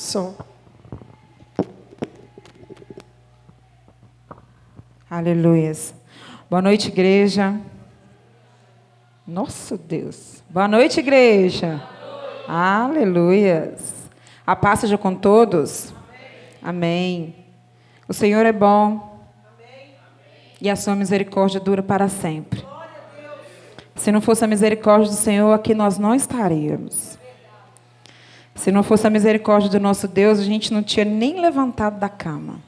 Som. Aleluias. Boa noite, igreja. Nossa Deus. Boa noite, igreja. Aleluias. A paz seja com todos. Amém. O Senhor é bom. E a sua misericórdia dura para sempre. Se não fosse a misericórdia do Senhor, aqui nós não estaríamos. Se não fosse a misericórdia do nosso Deus, a gente não tinha nem levantado da cama.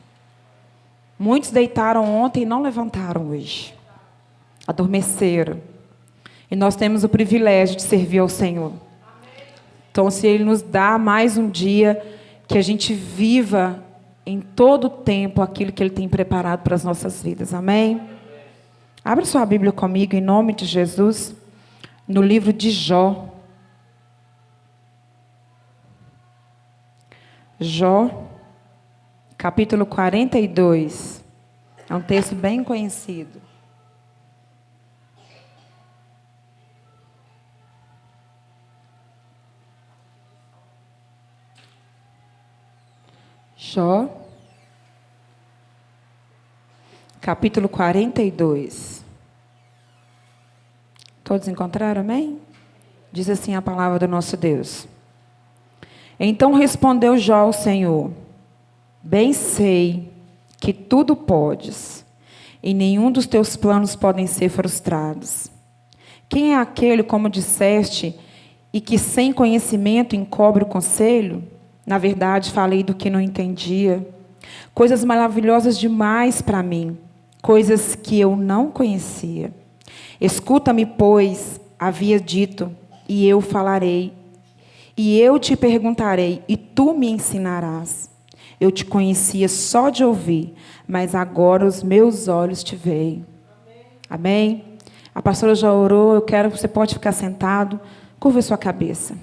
Muitos deitaram ontem e não levantaram hoje. Adormeceram. E nós temos o privilégio de servir ao Senhor. Então, se Ele nos dá mais um dia, que a gente viva em todo o tempo aquilo que Ele tem preparado para as nossas vidas. Amém? Abra sua Bíblia comigo, em nome de Jesus, no livro de Jó. Jó, capítulo 42. É um texto bem conhecido. Jó, capítulo 42. Todos encontraram, amém? Diz assim a palavra do nosso Deus. Então respondeu Jó ao Senhor: bem sei que tudo podes, e nenhum dos teus planos podem ser frustrados. Quem é aquele, como disseste, e que sem conhecimento encobre o conselho? Na verdade, falei do que não entendia. Coisas maravilhosas demais para mim, coisas que eu não conhecia. Escuta-me, pois, havia dito, e eu falarei. E eu te perguntarei, e tu me ensinarás. Eu te conhecia só de ouvir, mas agora os meus olhos te veem. Amém? A pastora já orou, você pode ficar sentado, curva sua cabeça.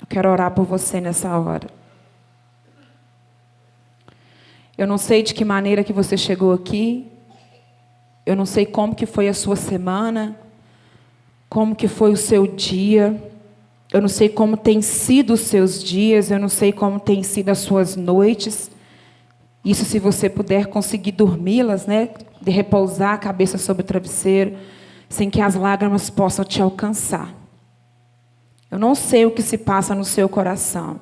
Eu quero orar por você nessa hora. Eu não sei de que maneira que você chegou aqui. Eu não sei como que foi a sua semana, como que foi o seu dia. Eu não sei como tem sido os seus dias, eu não sei como tem sido as suas noites. Isso se você puder conseguir dormi-las, né? De repousar a cabeça sobre o travesseiro, sem que as lágrimas possam te alcançar. Eu não sei o que se passa no seu coração.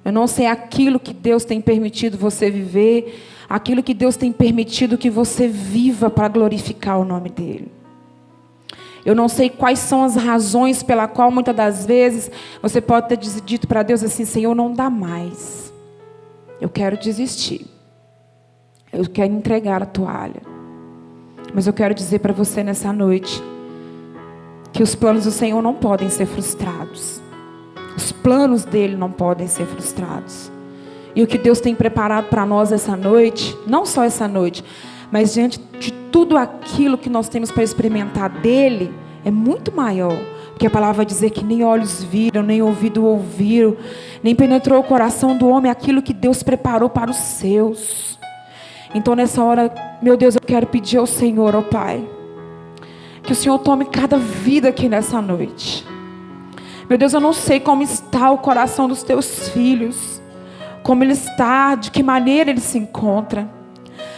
Eu não sei aquilo que Deus tem permitido você viver, aquilo que Deus tem permitido que você viva para glorificar o nome dEle. Eu não sei quais são as razões pela qual muitas das vezes você pode ter dito para Deus assim: Senhor, não dá mais. Eu quero desistir. Eu quero entregar a toalha. Mas eu quero dizer para você nessa noite que os planos do Senhor não podem ser frustrados. Os planos dele não podem ser frustrados. E o que Deus tem preparado para nós essa noite, não só essa noite, mas diante de tudo aquilo que nós temos para experimentar dele, é muito maior. Porque a palavra vai dizer que nem olhos viram, nem ouvido ouviram, nem penetrou o coração do homem aquilo que Deus preparou para os seus. Então nessa hora, meu Deus, eu quero pedir ao Senhor, ó Pai, que o Senhor tome cada vida aqui nessa noite. Meu Deus, eu não sei como está o coração dos teus filhos, como ele está, de que maneira ele se encontra.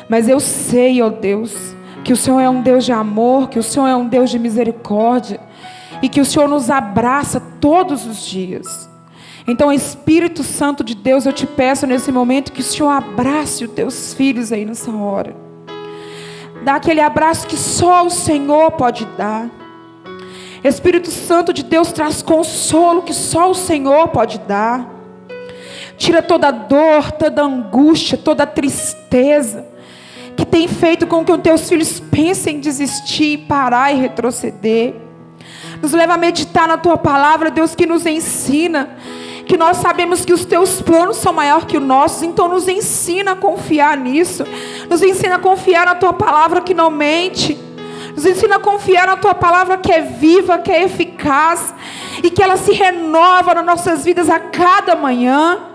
Mas eu sei, ó Deus, que o Senhor é um Deus de amor, que o Senhor é um Deus de misericórdia, e que o Senhor nos abraça todos os dias. Então, Espírito Santo de Deus, eu te peço nesse momento que o Senhor abrace os teus filhos aí nessa hora. Dá aquele abraço que só o Senhor pode dar. Espírito Santo de Deus, traz consolo que só o Senhor pode dar. Tira toda dor, toda angústia, toda tristeza que tem feito com que os teus filhos pensem em desistir, parar e retroceder. Nos leva a meditar na tua palavra, Deus, que nos ensina que nós sabemos que os teus planos são maiores que os nossos. Então nos ensina a confiar nisso. Nos ensina a confiar na tua palavra que não mente. Nos ensina a confiar na tua palavra que é viva, que é eficaz, e que ela se renova nas nossas vidas a cada manhã.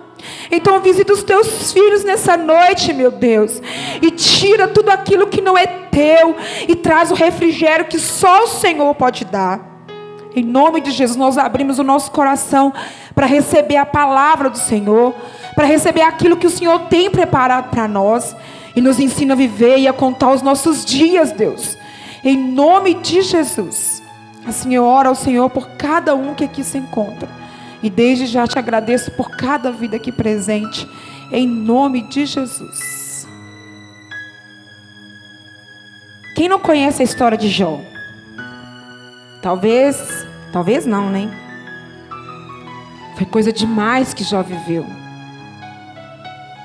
Então visita os teus filhos nessa noite, meu Deus, e tira tudo aquilo que não é teu, e traz o refrigério que só o Senhor pode dar. Em nome de Jesus, nós abrimos o nosso coração para receber a palavra do Senhor, para receber aquilo que o Senhor tem preparado para nós e nos ensina a viver e a contar os nossos dias, Deus. Em nome de Jesus. Assim eu oro ao Senhor por cada um que aqui se encontra. E desde já te agradeço por cada vida aqui presente. Em nome de Jesus. Quem não conhece a história de Jó? Talvez não, né? Foi coisa demais que Jó viveu.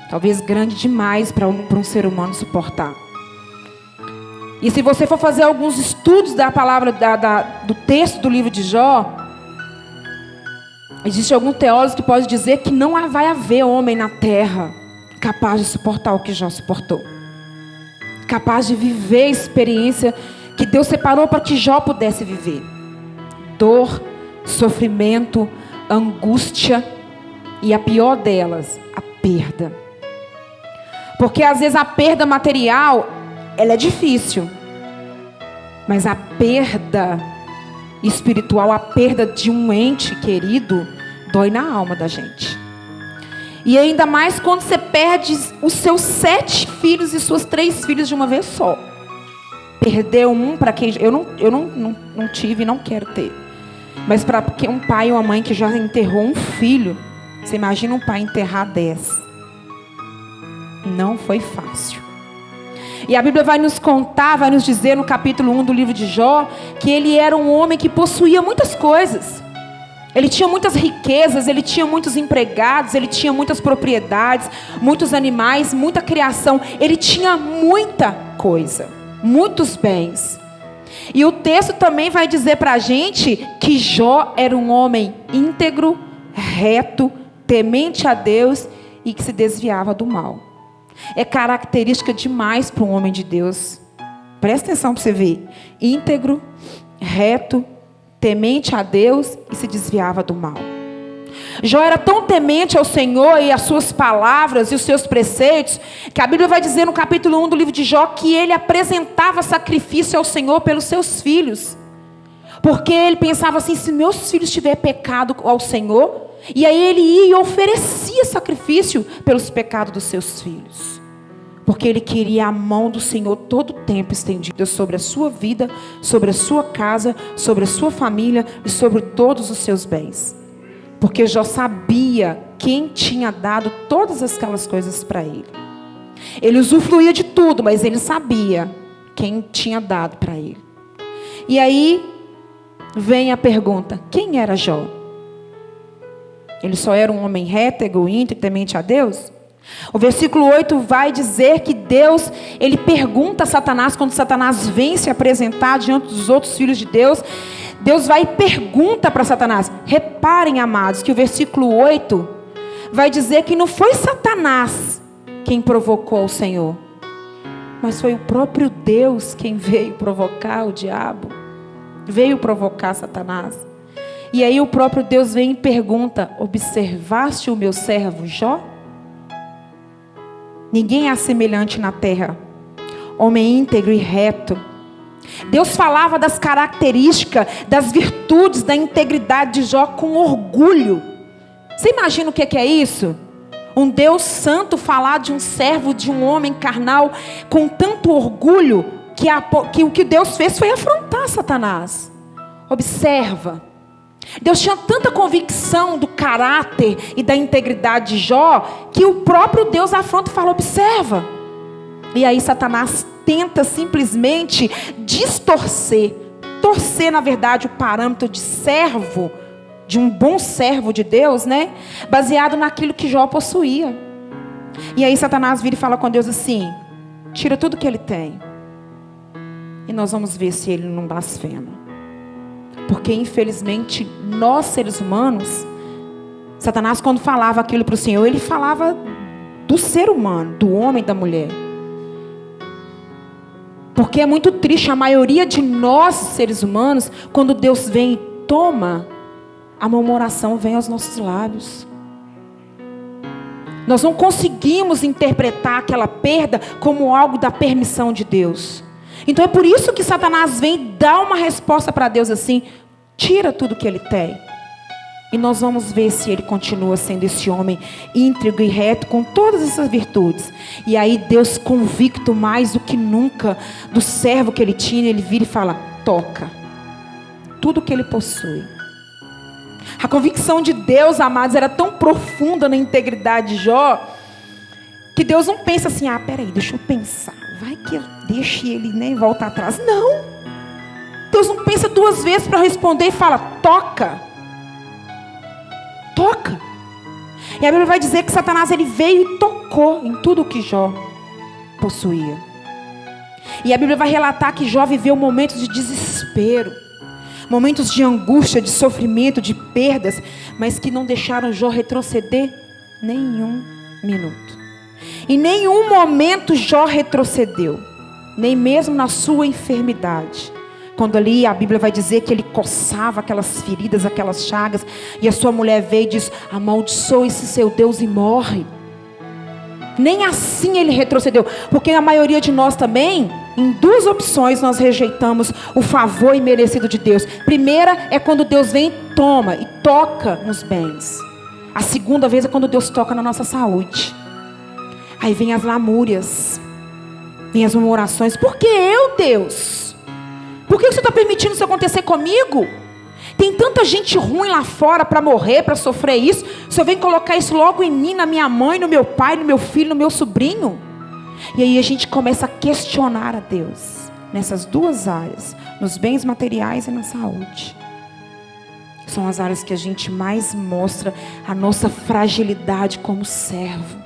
Talvez grande demais para um ser humano suportar. E se você for fazer alguns estudos da palavra, do texto do livro de Jó, existe algum teólogo que pode dizer que não vai haver homem na terra capaz de suportar o que Jó suportou. Capaz de viver a experiência que Deus separou para que Jó pudesse viver. Dor, sofrimento, angústia e a pior delas, a perda. Porque às vezes a perda material, ela é difícil. Mas a perda espiritual, a perda de um ente querido, dói na alma da gente. E ainda mais quando você perde os seus 7 filhos e suas 3 filhas de uma vez só. Perdeu um para quem... Eu não tive e não quero ter. Mas para um pai ou uma mãe que já enterrou um filho, você imagina um pai enterrar 10. Não foi fácil. E a Bíblia vai nos contar, vai nos dizer no capítulo 1 do livro de Jó, que ele era um homem que possuía muitas coisas. Ele tinha muitas riquezas, ele tinha muitos empregados, ele tinha muitas propriedades, muitos animais, muita criação. Ele tinha muita coisa, muitos bens. E o texto também vai dizer para a gente que Jó era um homem íntegro, reto, temente a Deus e que se desviava do mal. É característica demais para um homem de Deus. Presta atenção para você ver. Íntegro, reto, temente a Deus e se desviava do mal. Jó era tão temente ao Senhor e às suas palavras e os seus preceitos, que a Bíblia vai dizer no capítulo 1 do livro de Jó que ele apresentava sacrifício ao Senhor pelos seus filhos. Porque ele pensava assim, se meus filhos tiverem pecado ao Senhor, e aí ele ia e oferecia sacrifício pelos pecados dos seus filhos. Porque ele queria a mão do Senhor todo o tempo estendida sobre a sua vida, sobre a sua casa, sobre a sua família e sobre todos os seus bens. Porque Jó sabia quem tinha dado todas aquelas coisas para ele. Ele usufruía de tudo, mas ele sabia quem tinha dado para ele. E aí vem a pergunta, quem era Jó? Ele só era um homem reto, íntegro, temente a Deus? O versículo 8 vai dizer que Deus, ele pergunta a Satanás, quando Satanás vem se apresentar diante dos outros filhos de Deus, Deus vai e pergunta para Satanás. Reparem, amados, que o versículo 8 vai dizer que não foi Satanás quem provocou o Senhor, mas foi o próprio Deus quem veio provocar o diabo, veio provocar Satanás. E aí o próprio Deus vem e pergunta, observaste o meu servo Jó? Ninguém é semelhante na terra, homem íntegro e reto. Deus falava das características, das virtudes, da integridade de Jó com orgulho. Você imagina o que é isso? Um Deus santo falar de um servo, de um homem carnal, com tanto orgulho, que o que Deus fez foi afrontar Satanás. Observa. Deus tinha tanta convicção do caráter e da integridade de Jó, que o próprio Deus afronta e fala, observa. E aí Satanás tenta simplesmente torcer na verdade o parâmetro de servo, de um bom servo de Deus, né? Baseado naquilo que Jó possuía. E aí Satanás vira e fala com Deus assim, tira tudo que ele tem, e nós vamos ver se ele não blasfema. Porque infelizmente nós seres humanos, Satanás quando falava aquilo para o Senhor, ele falava do ser humano, do homem e da mulher. Porque é muito triste, a maioria de nós seres humanos, quando Deus vem e toma, a murmuração vem aos nossos lábios. Nós não conseguimos interpretar aquela perda como algo da permissão de Deus. Então é por isso que Satanás vem e dá uma resposta para Deus assim, Tira tudo que ele tem. E nós vamos ver se ele continua sendo esse homem íntegro e reto, com todas essas virtudes. E aí Deus, convicto mais do que nunca do servo que ele tinha, ele vira e fala: toca tudo que ele possui. A convicção de Deus, amados, era tão profunda na integridade de Jó, que Deus não pensa assim: ah, peraí, deixa eu pensar, vai que eu deixe ele, né, e volta atrás. Não, Deus não pensa duas vezes para responder e fala: toca. Toca. E a Bíblia vai dizer que Satanás, ele veio e tocou em tudo que Jó possuía. E a Bíblia vai relatar que Jó viveu momentos de desespero, momentos de angústia, de sofrimento, de perdas, mas que não deixaram Jó retroceder nenhum minuto. Em nenhum momento Jó retrocedeu, nem mesmo na sua enfermidade. Quando ali a Bíblia vai dizer que ele coçava aquelas feridas, aquelas chagas, e a sua mulher veio e diz: amaldiçoe esse seu Deus e morre. Nem assim ele retrocedeu, porque a maioria de nós também, em duas opções, nós rejeitamos o favor imerecido de Deus. Primeira é quando Deus vem e toma e toca nos bens. A segunda vez é quando Deus toca na nossa saúde. Aí vem as lamúrias, vem as murmurações: por que eu, Deus? Por que você está permitindo isso acontecer comigo? Tem tanta gente ruim lá fora para morrer, para sofrer isso. O Senhor vem colocar isso logo em mim, na minha mãe, no meu pai, no meu filho, no meu sobrinho. E aí a gente começa a questionar a Deus nessas duas áreas, nos bens materiais e na saúde. São as áreas que a gente mais mostra a nossa fragilidade como servo.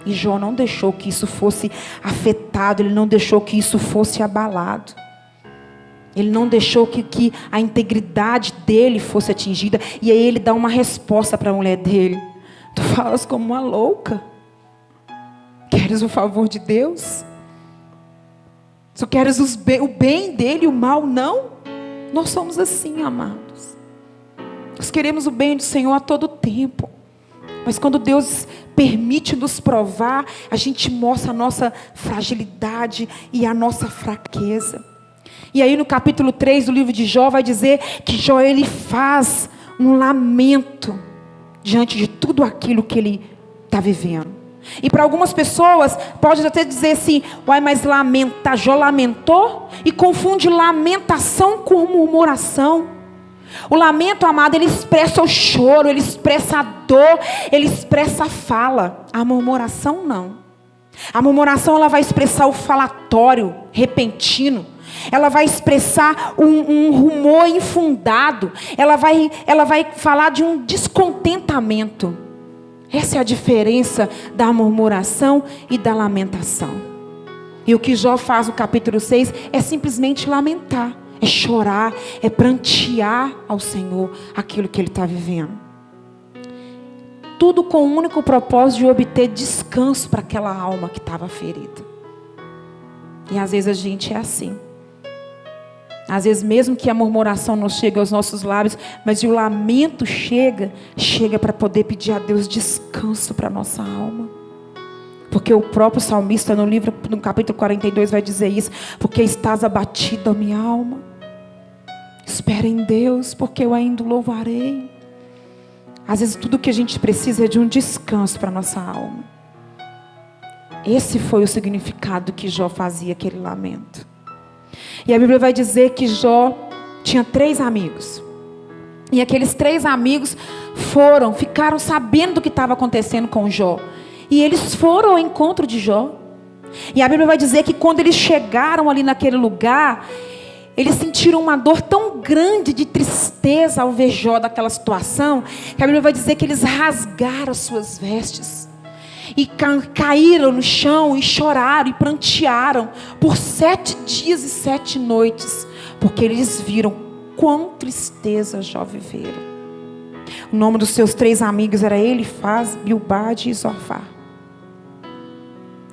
E Jó não deixou que isso fosse afetado, ele não deixou que isso fosse abalado. Ele não deixou que a integridade dele fosse atingida. E aí ele dá uma resposta para a mulher dele: tu falas como uma louca. Queres o favor de Deus? Só queres o bem dele e o mal não? Nós somos assim, amados. Nós queremos o bem do Senhor a todo tempo. Mas quando Deus permite nos provar, a gente mostra a nossa fragilidade e a nossa fraqueza. E aí no capítulo 3 do livro de Jó vai dizer que Jó, ele faz um lamento diante de tudo aquilo que ele está vivendo. E para algumas pessoas pode até dizer assim: uai, mas lamenta, Jó lamentou? E confunde lamentação com murmuração. O lamento, amado, ele expressa o choro, ele expressa a dor, ele expressa a fala. A murmuração não. A murmuração, ela vai expressar o falatório repentino. Ela vai expressar um rumor infundado. Ela vai falar de um descontentamento. Essa é a diferença da murmuração e da lamentação. E o que Jó faz no capítulo 6 é simplesmente lamentar, é chorar, é prantear ao Senhor aquilo que ele está vivendo. Tudo com o único propósito de obter descanso para aquela alma que estava ferida. E às vezes a gente é assim. Às vezes mesmo que a murmuração não chegue aos nossos lábios, mas o lamento chega para poder pedir a Deus descanso para a nossa alma. Porque o próprio salmista no capítulo 42 vai dizer isso: porque estás abatido, a minha alma. Espera em Deus, porque eu ainda o louvarei. Às vezes tudo que a gente precisa é de um descanso para a nossa alma. Esse foi o significado que Jó fazia aquele lamento. E a Bíblia vai dizer que Jó tinha 3 amigos. E aqueles 3 amigos ficaram sabendo do que estava acontecendo com Jó. E eles foram ao encontro de Jó. E a Bíblia vai dizer que quando eles chegaram ali naquele lugar, eles sentiram uma dor tão grande de tristeza ao ver Jó daquela situação, que a Bíblia vai dizer que eles rasgaram as suas vestes. E caíram no chão e choraram e prantearam por 7 dias e 7 noites. Porque eles viram quão tristeza Jó vivera. O nome dos seus 3 amigos era Elifaz, Bildade e Zofar.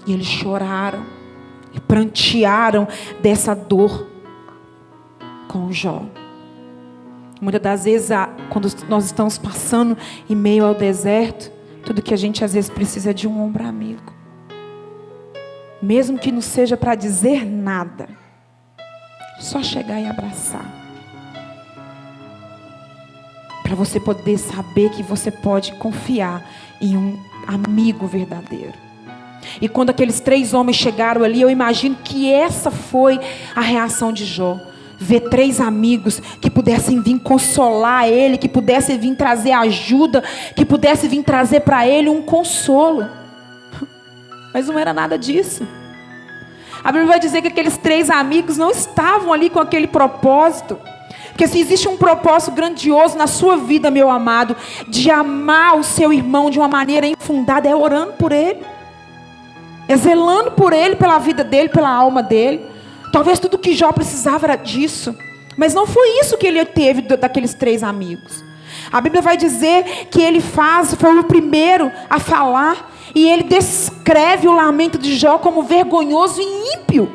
E eles choraram e prantearam dessa dor com Jó. Muitas das vezes, quando nós estamos passando em meio ao deserto, tudo que a gente às vezes precisa é de um ombro amigo. Mesmo que não seja para dizer nada, só chegar e abraçar. para você poder saber que você pode confiar em um amigo verdadeiro. E quando aqueles 3 homens chegaram ali, eu imagino que essa foi a reação de Jó. Ver 3 amigos que pudessem vir consolar ele, que pudessem vir trazer ajuda, que pudessem vir trazer para ele um consolo. Mas não era nada disso. A Bíblia vai dizer que aqueles 3 amigos não estavam ali com aquele propósito. Porque se existe um propósito grandioso na sua vida, meu amado, de amar o seu irmão de uma maneira infundada, é orando por ele. É zelando por ele, pela vida dele, pela alma dele. Talvez tudo que Jó precisava era disso. Mas não foi isso que ele teve daqueles 3 amigos. A Bíblia vai dizer que ele foi o primeiro a falar. E ele descreve o lamento de Jó como vergonhoso e ímpio.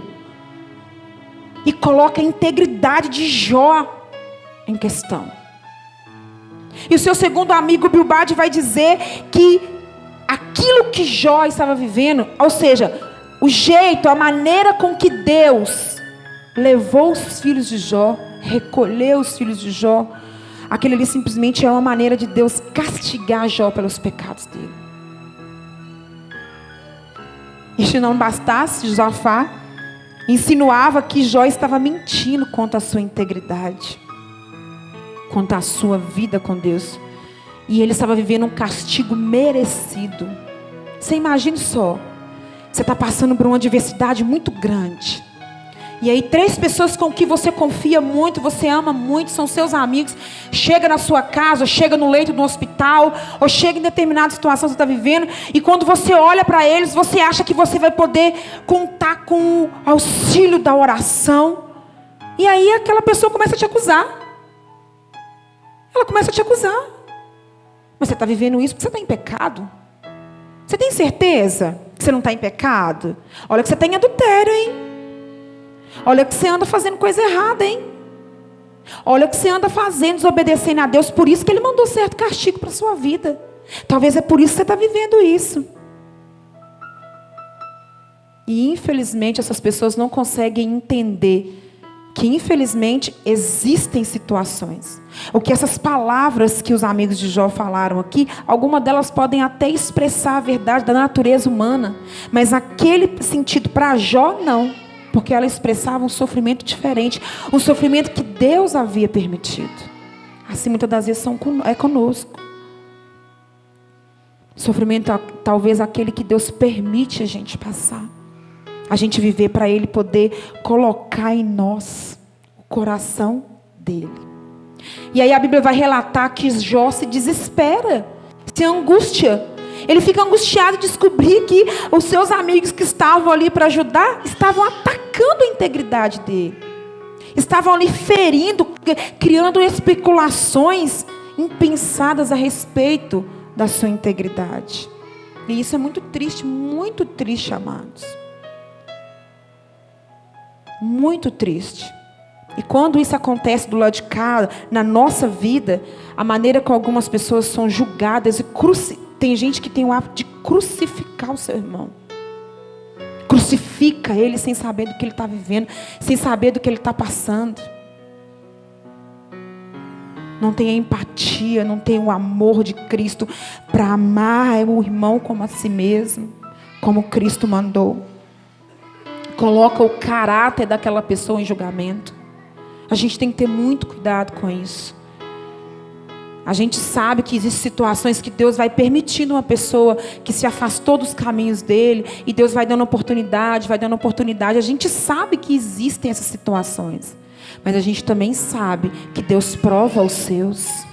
E coloca a integridade de Jó em questão. E o seu segundo amigo, Bildade, vai dizer que aquilo que Jó estava vivendo, ou seja, o jeito, a maneira com que Deus levou os filhos de Jó, recolheu os filhos de Jó, aquilo ali simplesmente é uma maneira de Deus castigar Jó pelos pecados dele. E se não bastasse, Josafá insinuava que Jó estava mentindo quanto à sua integridade, quanto à sua vida com Deus. E ele estava vivendo um castigo merecido. Você imagine só, você está passando por uma adversidade muito grande. E aí 3 pessoas com que você confia muito, você ama muito, são seus amigos, chega na sua casa, chega no leito do hospital, ou chega em determinada situação que você está vivendo, e quando você olha para eles, você acha que você vai poder contar com o auxílio da oração. E aí aquela pessoa começa a te acusar. Ela começa a te acusar. Mas você está vivendo isso porque você está em pecado? Você tem certeza que você não está em pecado? Olha que você tem adultério, hein? Olha que você anda fazendo coisa errada, hein? Olha que você anda fazendo, desobedecendo a Deus. Por isso que Ele mandou certo castigo para a sua vida. Talvez é por isso que você está vivendo isso. E infelizmente essas pessoas não conseguem entender que infelizmente existem situações. O que essas palavras que os amigos de Jó falaram aqui, algumas delas podem até expressar a verdade da natureza humana. Mas naquele sentido para Jó não. Porque ela expressava um sofrimento diferente. Um sofrimento que Deus havia permitido. Assim muitas das vezes é conosco. Sofrimento talvez aquele que Deus permite a gente passar. A gente viver para Ele poder colocar em nós o coração dEle. E aí a Bíblia vai relatar que Jó se desespera, se angústia. Ele fica angustiado de descobrir que os seus amigos que estavam ali para ajudar, estavam atacando a integridade dele. Estavam ali ferindo, criando especulações impensadas a respeito da sua integridade. E isso é muito triste, amados. Muito triste. E quando isso acontece do lado de cá, na nossa vida, a maneira como algumas pessoas são julgadas e tem gente que tem o hábito de crucificar o seu irmão. Crucifica ele sem saber do que ele está vivendo, sem saber do que ele está passando. Não tem a empatia, não tem o amor de Cristo para amar o irmão como a si mesmo, como Cristo mandou. Coloca o caráter daquela pessoa em julgamento. A gente tem que ter muito cuidado com isso. A gente sabe que existem situações que Deus vai permitindo uma pessoa que se afastou dos caminhos dele, e Deus vai dando oportunidade. A gente sabe que existem essas situações. Mas a gente também sabe que Deus prova os seus.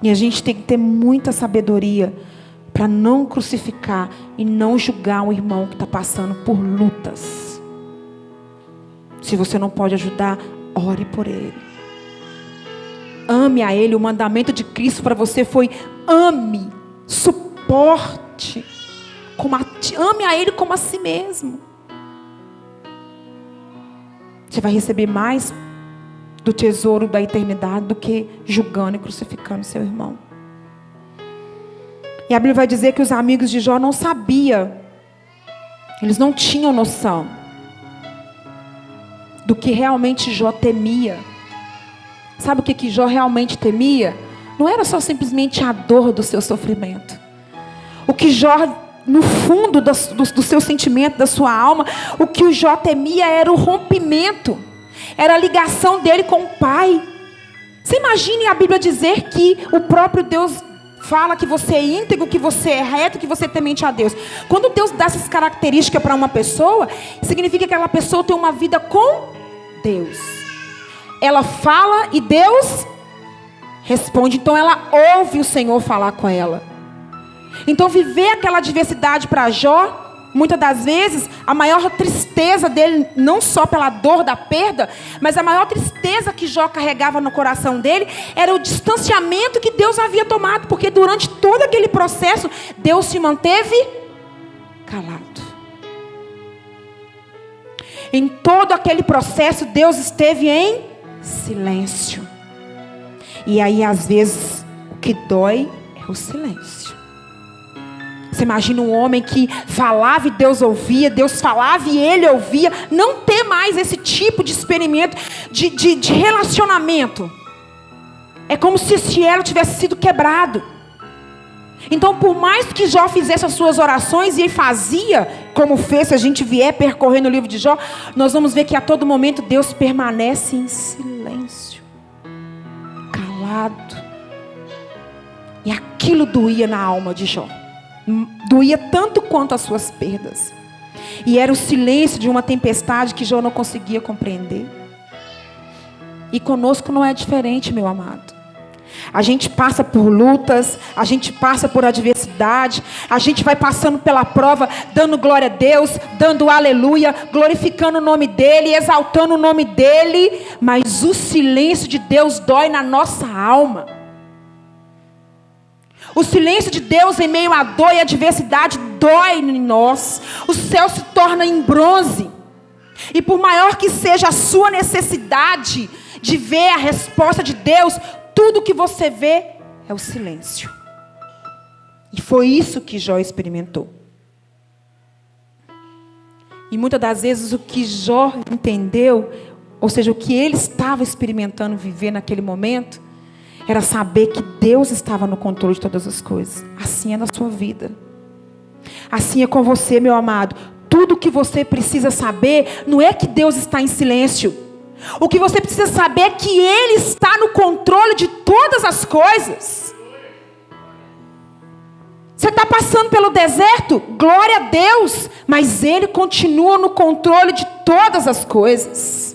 E a gente tem que ter muita sabedoria para não crucificar e não julgar um irmão que está passando por lutas. Se você não pode ajudar, ore por ele. Ame a ele. O mandamento de Cristo para você foi: ame, suporte, ame a ele como a si mesmo. Você vai receber mais do tesouro da eternidade do que julgando e crucificando seu irmão. E a Bíblia vai dizer que os amigos de Jó não sabiam, eles não tinham noção do que realmente Jó temia. Sabe o que Jó realmente temia? não era só simplesmente a dor do seu sofrimento. O que Jó, no fundo do seu sentimento, da sua alma, o que o Jó temia era o rompimento, era a ligação dele com o Pai. Você imagine a Bíblia dizer que o próprio Deus fala que você é íntegro, que você é reto, que você é temente a Deus. Quando Deus dá essas características para uma pessoa, significa que aquela pessoa tem uma vida com Deus. Ela fala e Deus responde. Então ela ouve o Senhor falar com ela. Então viver aquela adversidade para Jó, muitas das vezes, a maior tristeza dele, não só pela dor da perda, mas a maior tristeza que Jó carregava no coração dele, era o distanciamento que Deus havia tomado. Porque durante todo aquele processo, Deus se manteve calado. Em todo aquele processo, Deus esteve em silêncio. E aí, às vezes, o que dói é o silêncio. Você imagina um homem que falava e Deus ouvia, Deus falava e ele ouvia, não ter mais esse tipo de experimento, de relacionamento. É como se esse elo tivesse sido quebrado. Então, por mais que Jó fizesse as suas orações, e ele fazia, como fez, se a gente vier percorrendo o livro de Jó, nós vamos ver que a todo momento Deus permanece em silêncio, calado. E aquilo doía na alma de Jó. Doía tanto quanto as suas perdas. E era o silêncio de uma tempestade que Jó não conseguia compreender. E conosco não é diferente, meu amado. A gente passa por lutas, a gente passa por adversidade, a gente vai passando pela prova, dando glória a Deus, dando aleluia, glorificando o nome dEle, exaltando o nome dEle. Mas o silêncio de Deus dói na nossa alma. O silêncio de Deus em meio à dor e adversidade dói em nós. O céu se torna em bronze. E por maior que seja a sua necessidade de ver a resposta de Deus, tudo que você vê é o silêncio. E foi isso que Jó experimentou. E muitas das vezes o que Jó entendeu, ou seja, o que ele estava experimentando viver naquele momento, era saber que Deus estava no controle de todas as coisas. Assim é na sua vida. Assim é com você, meu amado. Tudo que você precisa saber não é que Deus está em silêncio. O que você precisa saber é que Ele está no controle de todas as coisas. Você está passando pelo deserto? Glória a Deus. Mas Ele continua no controle de todas as coisas.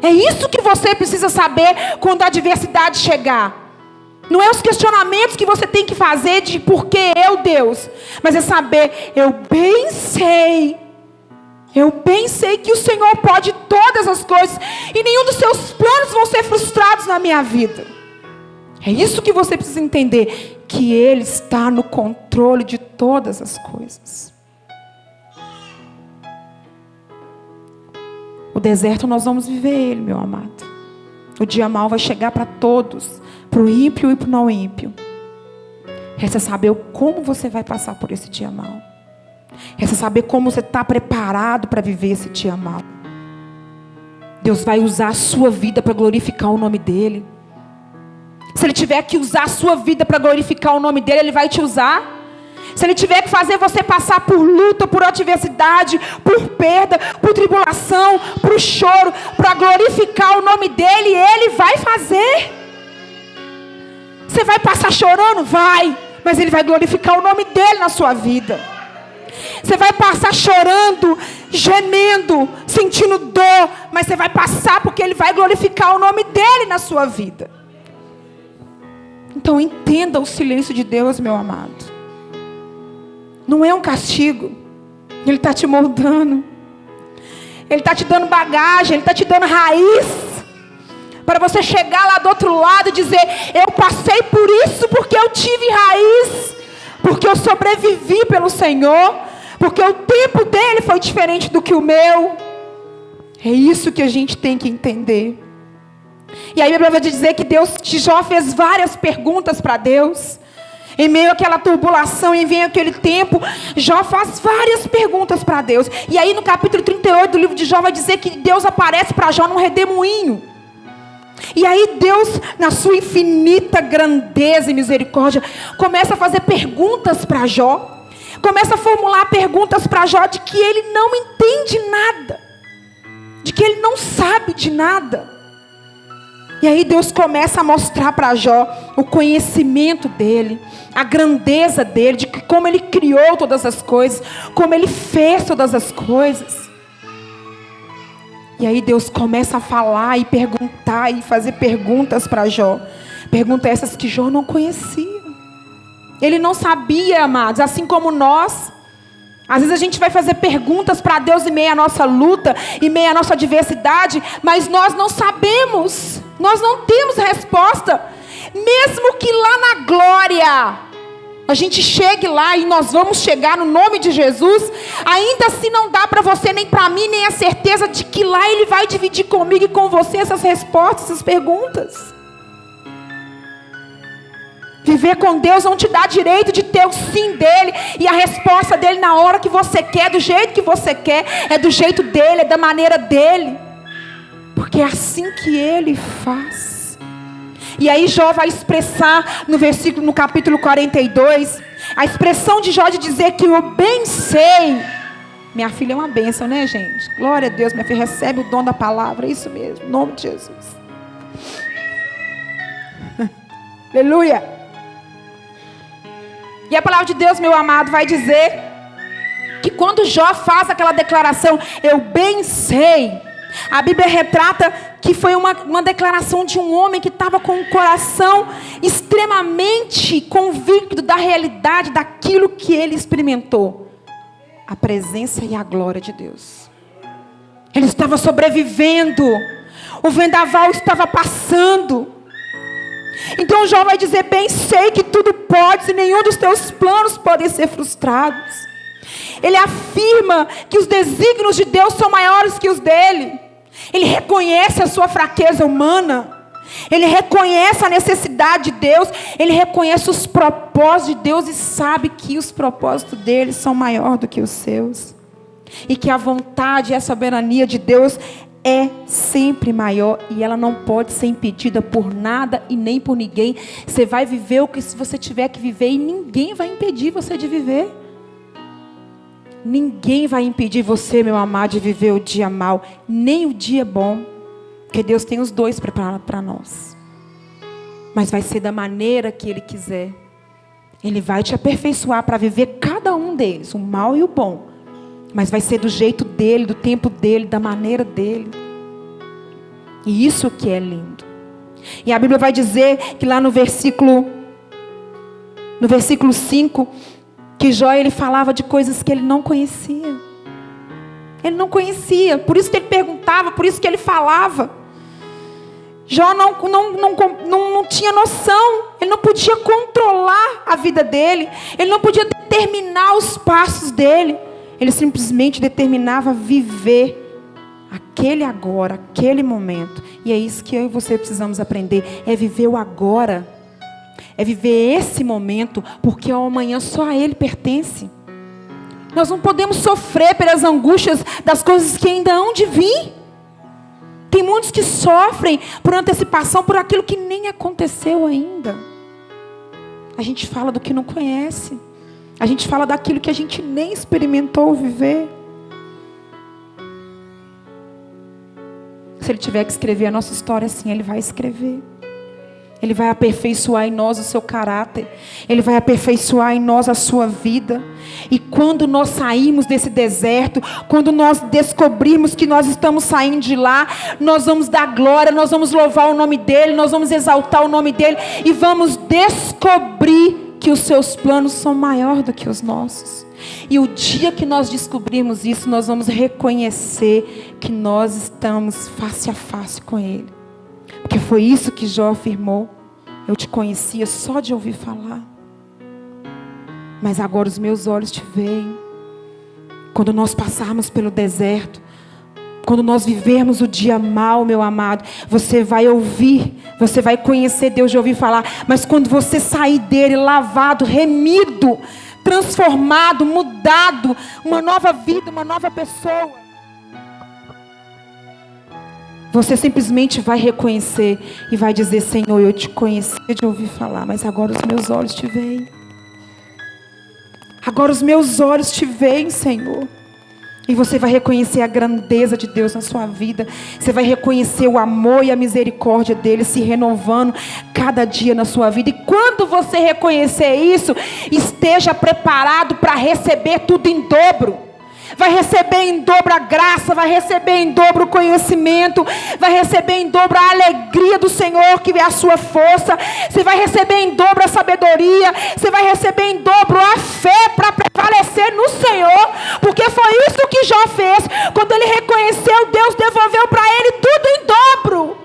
É isso que você precisa saber quando a adversidade chegar. Não é os questionamentos que você tem que fazer de por que eu, Deus. Mas é saber, eu bem sei que o Senhor pode todas as coisas. E nenhum dos seus planos vão ser frustrados na minha vida. É isso que você precisa entender. Que Ele está no controle de todas as coisas. O deserto nós vamos viver ele, meu amado. O dia mau vai chegar para todos. Para o ímpio e para o não ímpio. Resta saber como você vai passar por esse dia mau. Resta saber como você está preparado para viver esse dia mau. Deus vai usar a sua vida para glorificar o nome dEle. Se Ele tiver que usar a sua vida para glorificar o nome dEle, Ele vai te usar. Se Ele tiver que fazer você passar por luta, por adversidade, por perda, por tribulação, por choro, para glorificar o nome dEle, Ele vai fazer. Você vai passar chorando? Vai. Mas Ele vai glorificar o nome dEle na sua vida. Você vai passar chorando, gemendo, sentindo dor, mas você vai passar porque Ele vai glorificar o nome dEle na sua vida. Então entenda o silêncio de Deus, meu amado. Não é um castigo. Ele está te moldando. Ele está te dando bagagem. Ele está te dando raiz. Para você chegar lá do outro lado e dizer, eu passei por isso porque eu tive raiz. Porque eu sobrevivi pelo Senhor. Porque o tempo dele foi diferente do que o meu. É isso que a gente tem que entender. E aí a Bíblia vai dizer que Jó fez várias perguntas para Deus. Em meio àquela turbulação, em meio àquele tempo, Jó faz várias perguntas para Deus. E aí no capítulo 38 do livro de Jó vai dizer que Deus aparece para Jó num redemoinho. E aí Deus, na sua infinita grandeza e misericórdia, começa a fazer perguntas para Jó. Começa a formular perguntas para Jó de que ele não entende nada. De que ele não sabe de nada. E aí Deus começa a mostrar para Jó o conhecimento dele, a grandeza dele, de como ele criou todas as coisas, como ele fez todas as coisas. E aí Deus começa a falar e perguntar e fazer perguntas para Jó. Perguntas essas que Jó não conhecia. Ele não sabia, amados, assim como nós. Às vezes a gente vai fazer perguntas para Deus em meio à nossa luta, em meio à nossa adversidade, mas nós não sabemos, nós não temos resposta. Mesmo que lá na glória a gente chegue lá, e nós vamos chegar no nome de Jesus, ainda assim não dá para você, nem para mim, nem a certeza de que lá Ele vai dividir comigo e com você essas respostas, essas perguntas. Viver com Deus não te dá direito de ter o sim dEle e a resposta dEle na hora que você quer, do jeito que você quer. É do jeito dEle, é da maneira dEle. Porque é assim que Ele faz. E aí Jó vai expressar no capítulo 42, a expressão de Jó de dizer que eu bem sei. Minha filha é uma bênção, né, gente? Glória a Deus, minha filha recebe o dom da palavra, é isso mesmo, em nome de Jesus. Aleluia. E a palavra de Deus, meu amado, vai dizer que quando Jó faz aquela declaração, eu bem sei, a Bíblia retrata que foi uma declaração de um homem que estava com o coração extremamente convicto da realidade daquilo que ele experimentou. A presença e a glória de Deus. Ele estava sobrevivendo. O vendaval estava passando. Então Jó vai dizer, bem sei que tudo pode, e nenhum dos teus planos podem ser frustrados. Ele afirma que os desígnios de Deus são maiores que os dele. Ele reconhece a sua fraqueza humana. Ele reconhece a necessidade de Deus. Ele reconhece os propósitos de Deus e sabe que os propósitos dele são maiores do que os seus. E que a vontade e a soberania de Deus é sempre maior e ela não pode ser impedida por nada e nem por ninguém. Você vai viver o que você tiver que viver e ninguém vai impedir você de viver. Ninguém vai impedir você, meu amado, de viver o dia mau, nem o dia bom. Porque Deus tem os dois preparados para nós. Mas vai ser da maneira que Ele quiser. Ele vai te aperfeiçoar para viver cada um deles, o mal e o bom. Mas vai ser do jeito dele, do tempo dele, da maneira dele. E isso que é lindo. E a Bíblia vai dizer que lá no versículo 5, que Jó, ele falava de coisas que ele não conhecia. Ele não conhecia, por isso que ele perguntava, por isso que ele falava. Jó não tinha noção, ele não podia controlar a vida dele, ele não podia determinar os passos dele. Ele simplesmente determinava viver aquele agora, aquele momento. E é isso que eu e você precisamos aprender, é viver o agora. É viver esse momento, porque o amanhã só a Ele pertence. Nós não podemos sofrer pelas angústias das coisas que ainda hão de vir. Tem muitos que sofrem por antecipação, por aquilo que nem aconteceu ainda. A gente fala do que não conhece. A gente fala daquilo que a gente nem experimentou viver. Se Ele tiver que escrever a nossa história assim, Ele vai escrever. Ele vai aperfeiçoar em nós o seu caráter. Ele vai aperfeiçoar em nós a sua vida. E quando nós sairmos desse deserto, quando nós descobrirmos que nós estamos saindo de lá, nós vamos dar glória, nós vamos louvar o nome dEle, nós vamos exaltar o nome dEle e vamos descobrir que os seus planos são maiores do que os nossos. E o dia que nós descobrirmos isso, nós vamos reconhecer que nós estamos face a face com Ele. Porque foi isso que Jó afirmou. Eu te conhecia só de ouvir falar, mas agora os meus olhos te veem. Quando nós passarmos pelo deserto, quando nós vivermos o dia mau, meu amado, você vai ouvir, você vai conhecer Deus de ouvir falar. Mas quando você sair dele lavado, remido, transformado, mudado, uma nova vida, uma nova pessoa, Você simplesmente vai reconhecer e vai dizer: Senhor, eu te conhecia de ouvir falar, mas agora os meus olhos te veem. Agora os meus olhos te veem, Senhor. E você vai reconhecer a grandeza de Deus na sua vida. Você vai reconhecer o amor e a misericórdia dele se renovando cada dia na sua vida. E quando você reconhecer isso, esteja preparado para receber tudo em dobro. Vai receber em dobro a graça, vai receber em dobro o conhecimento, vai receber em dobro a alegria do Senhor, que é a sua força. Você vai receber em dobro a sabedoria, você vai receber em dobro a fé para prevalecer no Senhor, porque foi isso que Jó fez. Quando ele reconheceu, Deus devolveu para ele tudo em dobro.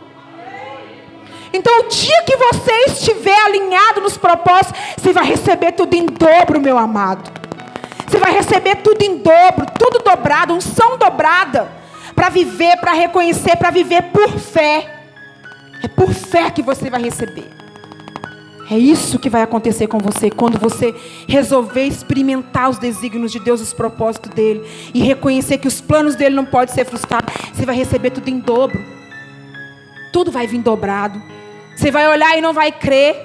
Então, o dia que você estiver alinhado nos propósitos, você vai receber tudo em dobro, meu amado. Você vai receber tudo em dobro, tudo dobrado, unção dobrada, para viver, para reconhecer, para viver por fé. É por fé que você vai receber. É isso que vai acontecer com você quando você resolver experimentar os desígnios de Deus, os propósitos dele, e reconhecer que os planos dele não podem ser frustrados. Você vai receber tudo em dobro. Tudo vai vir dobrado. Você vai olhar e não vai crer.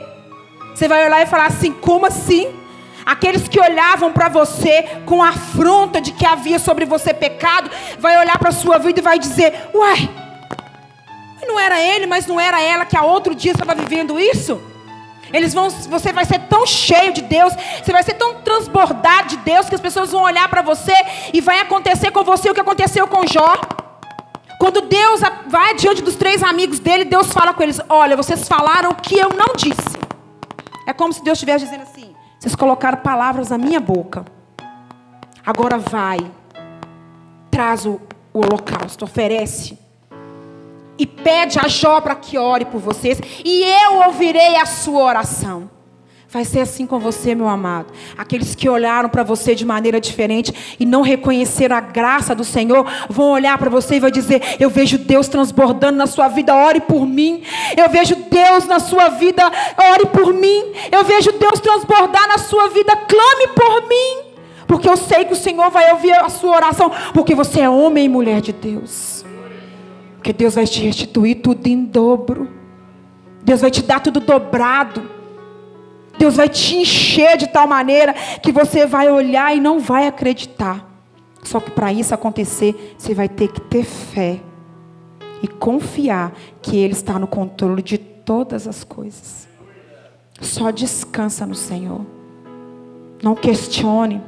Você vai olhar e falar assim: como assim? Aqueles que olhavam para você com a afronta de que havia sobre você pecado, vai olhar para a sua vida e vai dizer: uai, não era ele, mas não era ela que há outro dia estava vivendo isso? Você vai ser tão cheio de Deus, você vai ser tão transbordado de Deus, que as pessoas vão olhar para você e vai acontecer com você o que aconteceu com Jó. Quando Deus vai diante dos 3 amigos dele, Deus fala com eles: olha, vocês falaram o que eu não disse. É como se Deus estivesse dizendo assim: vocês colocaram palavras na minha boca. Agora vai, traz o holocausto, oferece. E pede a Jó para que ore por vocês. E eu ouvirei a sua oração. Vai ser assim com você, meu amado. Aqueles que olharam para você de maneira diferente e não reconheceram a graça do Senhor, vão olhar para você e vão dizer: eu vejo Deus transbordando na sua vida, ore por mim. Eu vejo Deus na sua vida, ore por mim. Eu vejo Deus transbordar na sua vida, clame por mim. Porque eu sei que o Senhor vai ouvir a sua oração, porque você é homem e mulher de Deus. Porque Deus vai te restituir tudo em dobro. Deus vai te dar tudo dobrado. Deus vai te encher de tal maneira que você vai olhar e não vai acreditar. Só que para isso acontecer, você vai ter que ter fé e confiar que Ele está no controle de todas as coisas. Só descansa no Senhor. Não questione,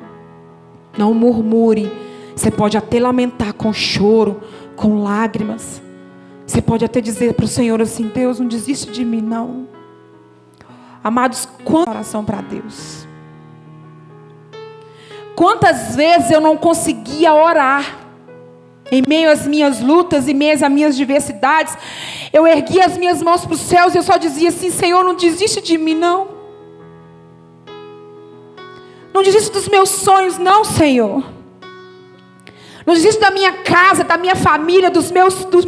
não murmure. Você pode até lamentar com choro, com lágrimas. Você pode até dizer para o Senhor assim: Deus, não desiste de mim não. Amados, quanta oração para Deus. Quantas vezes eu não conseguia orar. Em meio às minhas lutas, em meio às minhas diversidades, eu erguia as minhas mãos para os céus e eu só dizia assim: Senhor, não desiste de mim não. Não desiste dos meus sonhos não, Senhor. Não desiste da minha casa, da minha família, do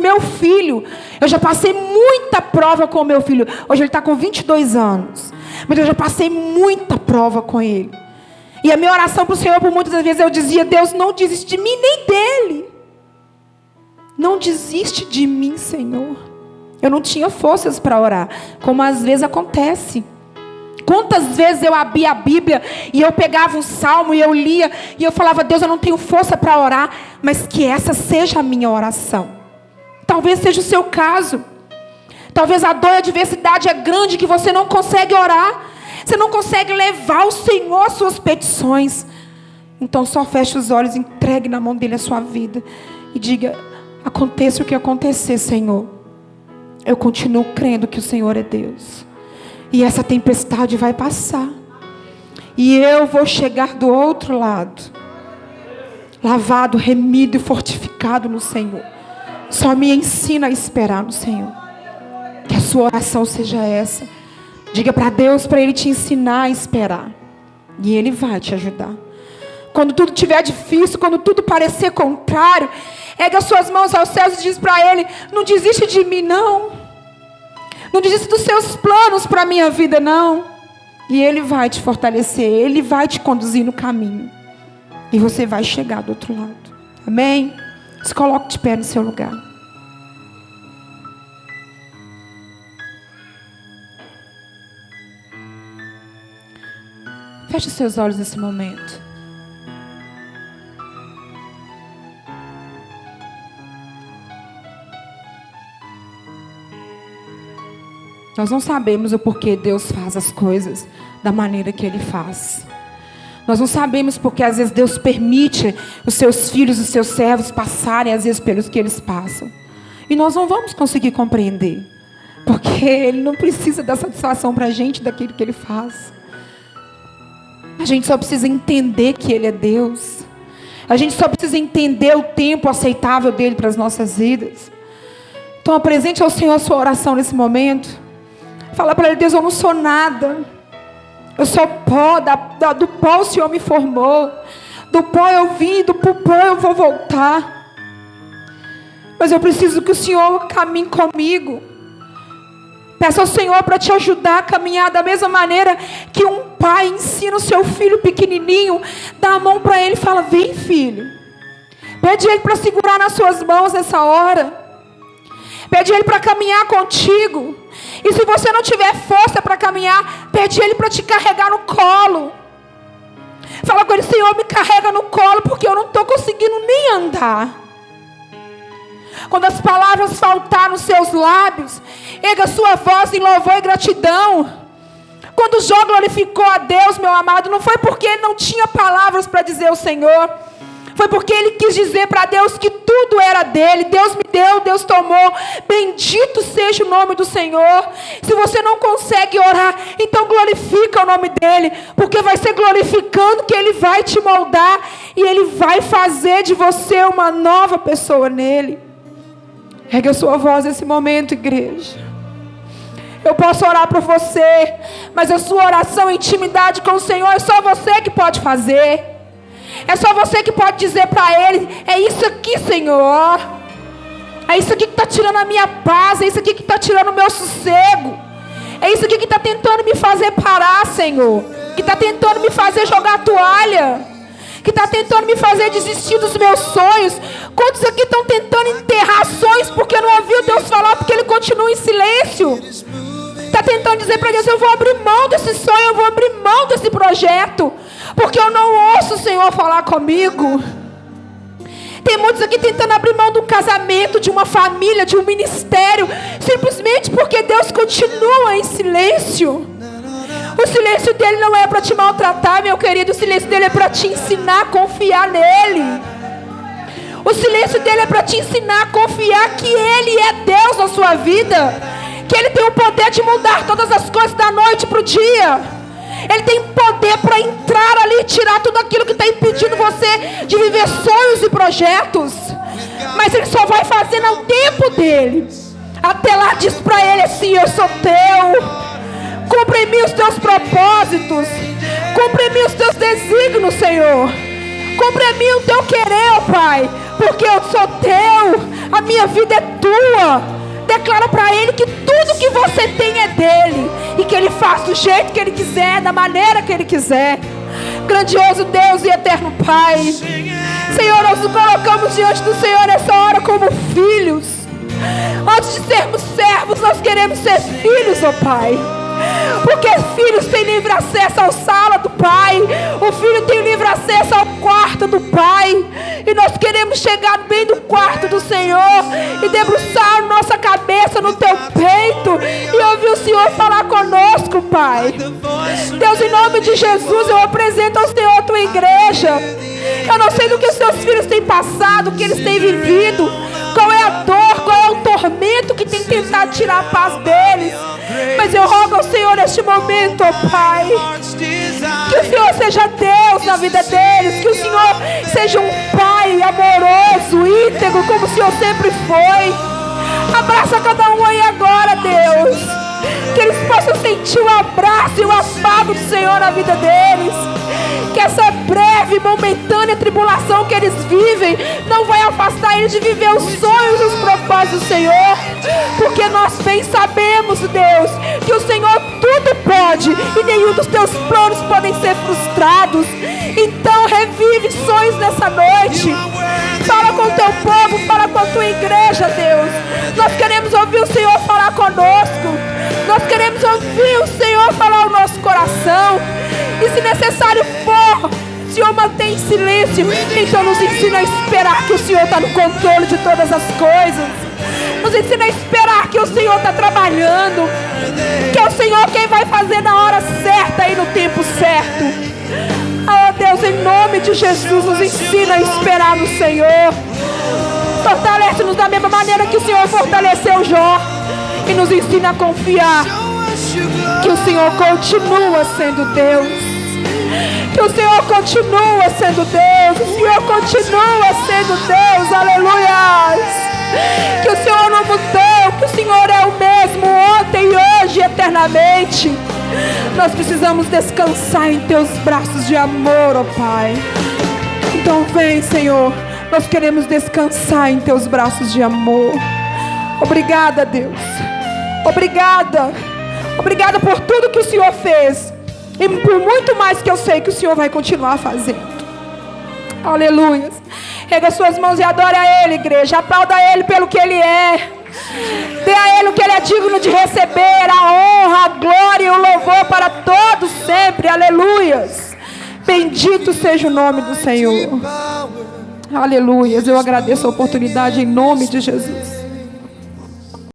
meu filho. Eu já passei muita prova com o meu filho. Hoje ele está com 22 anos. Mas eu já passei muita prova com ele. E a minha oração para o Senhor, por muitas vezes, eu dizia: Deus, não desiste de mim nem dele. Não desiste de mim, Senhor. Eu não tinha forças para orar, como às vezes acontece. Quantas vezes eu abria a Bíblia e eu pegava um salmo e eu lia e eu falava: Deus, eu não tenho força para orar, mas que essa seja a minha oração. Talvez seja o seu caso. Talvez a dor e a adversidade é grande que você não consegue orar. Você não consegue levar ao Senhor as suas petições. Então só feche os olhos, entregue na mão dele a sua vida e diga: aconteça o que acontecer, Senhor, eu continuo crendo que o Senhor é Deus. E essa tempestade vai passar. E eu vou chegar do outro lado, lavado, remido e fortificado no Senhor. Só me ensina a esperar no Senhor. Que a sua oração seja essa. Diga para Deus, para Ele te ensinar a esperar. E Ele vai te ajudar. Quando tudo estiver difícil, quando tudo parecer contrário, erga as suas mãos aos céus e diz para Ele: não desiste de mim não. Não desista dos seus planos para a minha vida, não. E Ele vai te fortalecer. Ele vai te conduzir no caminho. E você vai chegar do outro lado. Amém? Se coloque de pé no seu lugar. Feche os seus olhos nesse momento. Nós não sabemos o porquê Deus faz as coisas da maneira que Ele faz. Nós não sabemos porque às vezes Deus permite os seus filhos, os seus servos passarem às vezes pelos que eles passam. E nós não vamos conseguir compreender. Porque Ele não precisa dar satisfação para a gente daquilo que Ele faz. A gente só precisa entender que Ele é Deus. A gente só precisa entender o tempo aceitável dEle para as nossas vidas. Então apresente ao Senhor a sua oração nesse momento. Fala para Ele: Deus, eu não sou nada. Eu sou pó, do pó o Senhor me formou. Do pó eu vim, do pó eu vou voltar. Mas eu preciso que o Senhor caminhe comigo. Peça ao Senhor para te ajudar a caminhar da mesma maneira que um pai ensina o seu filho pequenininho. Dá a mão para ele e fala: vem, filho. Pede ele para segurar nas suas mãos nessa hora. Pede ele para caminhar contigo. E se você não tiver força para caminhar, pede ele para te carregar no colo. Fala com ele: Senhor, me carrega no colo, porque eu não estou conseguindo nem andar. Quando as palavras faltar nos seus lábios, erga sua voz em louvor e gratidão. Quando Jó glorificou a Deus, meu amado, não foi porque ele não tinha palavras para dizer ao Senhor. Foi porque ele quis dizer para Deus que tudo era dele. Deus me deu, Deus tomou. Bendito seja o nome do Senhor. Se você não consegue orar, então glorifica o nome dele. Porque vai ser glorificando que ele vai te moldar. E ele vai fazer de você uma nova pessoa nele. Ergue a sua voz nesse momento, igreja. Eu posso orar por você, mas a sua oração em intimidade com o Senhor é só você que pode fazer. É só você que pode dizer para Ele: é isso aqui, Senhor. É isso aqui que está tirando a minha paz. É isso aqui que está tirando o meu sossego. É isso aqui que está tentando me fazer parar, Senhor. Que está tentando me fazer jogar a toalha. Que está tentando me fazer desistir dos meus sonhos. Quantos aqui estão tentando enterrar sonhos porque não ouviu Deus falar, porque Ele continua em silêncio? Está tentando dizer para Deus: eu vou abrir mão desse sonho, eu vou abrir mão desse projeto, porque eu não ouço o Senhor falar comigo. Tem muitos aqui tentando abrir mão de um casamento, de uma família, de um ministério, simplesmente porque Deus continua em silêncio. O silêncio dele não é para te maltratar, meu querido. O silêncio dele é para te ensinar a confiar nele. O silêncio dele é para te ensinar a confiar que Ele é Deus na sua vida. Que Ele tem o poder de mudar todas as coisas da noite para o dia. Ele tem poder para entrar ali e tirar tudo aquilo que está impedindo você de viver sonhos e projetos. Mas Ele só vai fazer no tempo dele. Até lá diz para Ele assim: eu sou teu. Cumpre em mim os teus propósitos. Cumpre em mim os teus desígnios, Senhor. Cumpre em mim o teu querer, ó Pai. Porque eu sou teu. A minha vida é tua. Declara para Ele que tudo que você tem é dele. E que Ele faz do jeito que Ele quiser, da maneira que Ele quiser. Grandioso Deus e eterno Pai. Senhor, nós nos colocamos diante do Senhor nessa hora como filhos. Antes de sermos servos, nós queremos ser filhos, ó Pai. Porque filhos têm livre acesso à sala do Pai. O filho tem livre acesso ao quarto do Pai. E nós queremos chegar bem no quarto do Senhor e debruçar nossa cabeça no teu peito e ouvir o Senhor falar conosco, Pai. Deus, em nome de Jesus, eu apresento ao Senhor a tua igreja. Eu não sei do que os seus filhos têm passado, o que eles têm vivido, qual é a dor, qual é o tormento que tem tentado tirar a paz deles. Mas eu rogo ao Senhor neste momento, ó Pai, que o Senhor seja Deus na vida deles, que o Senhor seja um Pai amoroso, íntegro, como o Senhor sempre foi. Abraça cada um aí agora, Deus, que eles possam sentir o abraço e o afago do Senhor na vida deles. Que essa breve, momentânea tribulação que eles vivem não vai afastar eles de viver os sonhos e os propósitos do Senhor. Porque nós bem sabemos, Deus, que o Senhor tudo pode e nenhum dos teus planos podem ser frustrados. Então revive sonhos nessa noite. Fala com o teu povo, fala com a tua igreja, Deus. Nós queremos ouvir o Senhor falar conosco. Nós queremos ouvir o Senhor falar ao nosso coração. E se necessário for, o Senhor mantém silêncio. Então nos ensina a esperar que o Senhor está no controle de todas as coisas. Nos ensina a esperar que o Senhor está trabalhando, que é o Senhor quem vai fazer na hora certa e no tempo certo. Oh Deus, em nome de Jesus, nos ensina a esperar no Senhor. Fortalece-nos da mesma maneira que o Senhor fortaleceu Jó, e nos ensina a confiar que o Senhor continua sendo Deus, que o Senhor continua sendo Deus, o Senhor continua sendo Deus, aleluia. Que o Senhor não mudou, que o Senhor é o mesmo ontem, hoje e eternamente. Nós precisamos descansar em Teus braços de amor, ó Pai. Então vem, Senhor, nós queremos descansar em Teus braços de amor. Obrigada, Deus. Obrigada. Obrigada por tudo que o Senhor fez, e por muito mais que eu sei que o Senhor vai continuar fazendo. Aleluia. Erga suas mãos e adore a Ele, igreja. Aplauda a Ele pelo que Ele é. Dê a Ele o que Ele é digno de receber, a honra, a glória e o louvor para todos sempre. Aleluias. Bendito seja o nome do Senhor. Aleluias. Eu agradeço a oportunidade em nome de Jesus.